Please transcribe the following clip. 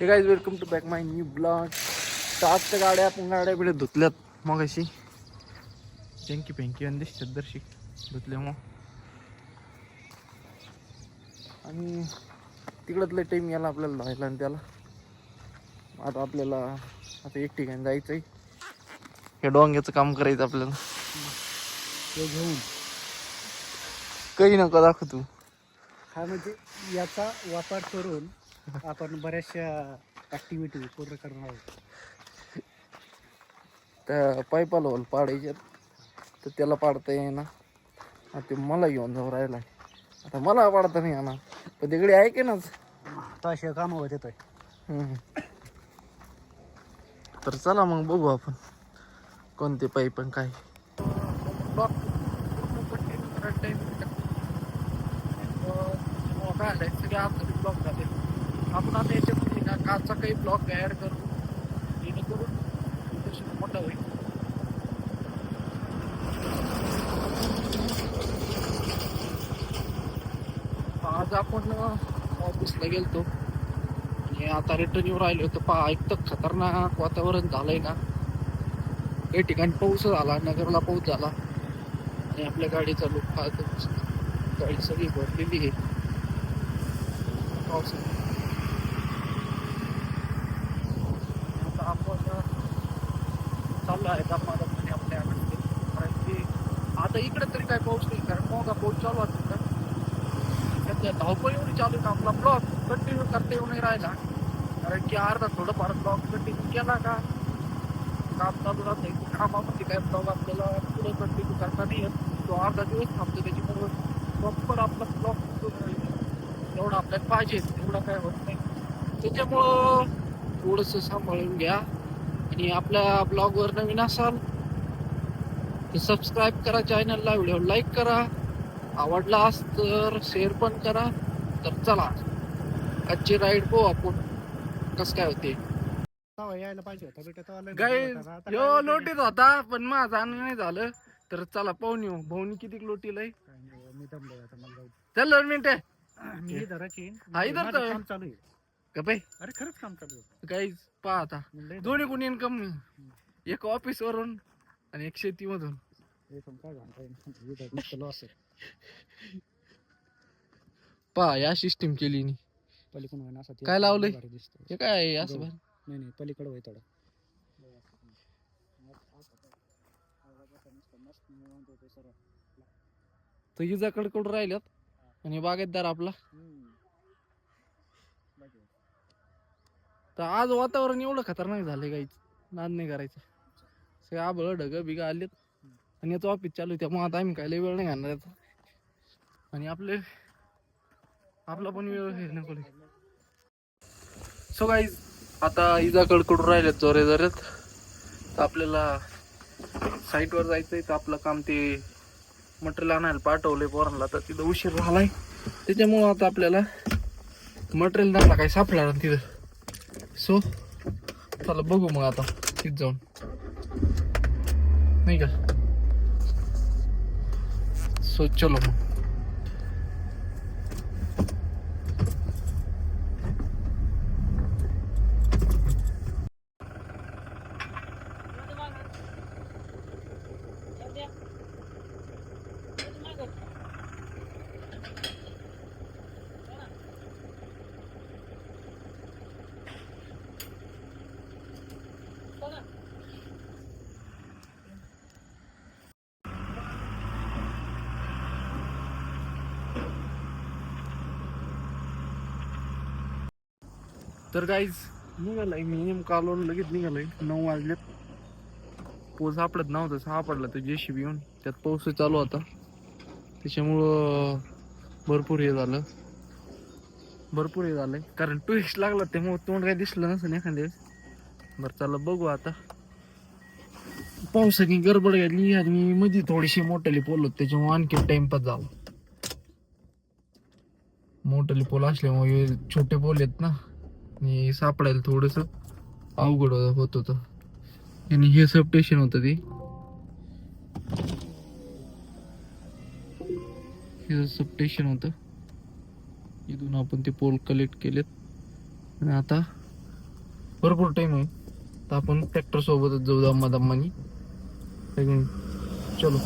हे guys welcome to back my new blog. तर आजच्या गाड्या बिड्या धुतल्यात मग अशी चंकी पेंकी आणि दिसतात दर्शिक धुतल्या मग. आणि तिकडंच लय टाईम याला आपल्याला धावायला आणि त्याला आता आपल्याला आता एक ठिकाणी जायचं आहे. हे डोंग्याचं काम करायचं आपल्याला. ते घेऊन काही नको दाखव तू. हा म्हणजे याचा वापर करून आपण बऱ्याचशा ऍक्टिव्हिटी पूर्ण करणार आहोत. त्या पाईपाला होल पाडायच्यात तर त्याला पाडता येईना. आता ते मला घेऊन जाऊ राहिला. आता मला पाडता नाही येणार पण तिकडे आहे की नाच. आता अशा काम होत येतोय. तर चला मग बघू आपण कोणते पाईप पण काय. ब्लॉक झाले. आपण आता याच्यामध्ये ना कालचा काही ब्लॉक ऍड करू जेणेकरून मोठा होईल. आज आपण ऑफिसला गेलतो आणि आता रिटर्न येऊन राहिलो होतो. पहा इतकं खतरनाक वातावरण झालंय ना. काही ठिकाणी पाऊस झाला, नगरला पाऊस झाला आणि आपल्या गाडीचा लुक पाहतो. गाडी सगळी भरलेली आहे पावसात. आता आपण चाललो आहे दामादामध्ये आपल्या कारण की आता इकडे तरी काय पाऊस नाही, कारण मग पाऊस चालू असतो का त्याच्या धावपळ एवढी चालू आहे का आपला ब्लॉक कंटिन्यू करता येऊ नाही राहिला. कारण की अर्धा थोडंफार ब्लॉक कंटिन्यू केला का काम चालू राहते. कामामध्ये काय ब्लॉग आपल्याला पुढे कंटिन्यू करता नाही येत. तो अर्धा दिवस थांबतो त्याच्याबरोबर प्रॉपर आपला ब्लॉग एवढा आपल्याला पाहिजे तेवढा काय होत नाही. त्याच्यामुळं थोडंसं सांभाळून घ्या. आणि आपल्या ब्लॉगवर नवीन असाल तर सबस्क्राईब करा चॅनलला, व्हिडिओ लाईक करा, आवडला तर शेअर पण करा. तर चला आजची राईड पाहू आपण कसं काय होते. यायला पाहिजे होता बेटा. गाईज यो लोटीत होता पण माझं जाणं नाही झालं. तर चला पाहून येऊ. भाऊनी किती लोटील आहे. मी दमलोय आता. मला चल 2 मिनिटं मी धराची हा इधर तर काम चालू आहे. गप्पे. अरे खरंच काम चालू आहे. गाईज पहा आता दोन्ही कोणी इन्कम, एक ऑफिस वरून आणि एक शेती मधून. पहा या सिस्टीम केली नी. पलीकडून असं काय लावलंय दिसतं. हे काय असं भारी. नाही पलीकडे होय थोडं. तर इजाकडे कडून राहिल्यात आणि बागेतदार आपला. तर आज वातावरण एवढं खतरनाक झालंय गाईच नाद नाही करायचं. सगळे आबळ ढग बिग आलेत आणि याचं ऑफिस चालू आहे त्यामुळे आता आम्ही काय लय वेळ नाही घालणार याचा. आणि आपला पण वेळ हे नको. सो गाईज आता इजाकडे कडून राहिल्यात जोरे जोऱ्यात. तर आपल्याला साईटवर जायचंय. तर आपलं काम ते मटेरियल आणायला पाठवलंय पोरांना. तर तिथं उशीर झालाय त्याच्यामुळं आता आपल्याला मटेरियल त्यांना काही सापडणार तिथं. सो चला बघू मग आता तिथं जाऊन नाही का. सो चलो मग. तर गाईज निघालाय मी नेमकं आलो लगेच निघालोय. 9 वाजलेत. पाऊस सापडत नव्हतं, सापडला तर JCB येऊन. त्यात पाऊस चालू होता त्याच्यामुळं भरपूर हे झालंय. कारण टुरिस्ट लागला त्यामुळं तोंड काही दिसलं नसेल एखाद्या वेळेस. बरं चला बघू आता. पावसाची गडबड गेली आणि मध्ये थोडीशी मोठ्याली पोल होत त्याच्यामुळे आणखी टाइमपास झाला. मोठ्याली पोल असल्यामुळे छोटे पोल आहेत ना आणि सापडायला थोडस अवघड होत होतं. आणि हे सबस्टेशन होतं ते. हे सबस्टेशन होतं. इथून आपण ते पोल कलेक्ट केलेत आणि आता भरपूर टाइम आहे तर आपण ट्रॅक्टर सोबतच जाऊ दम्मा दम्मानी चलो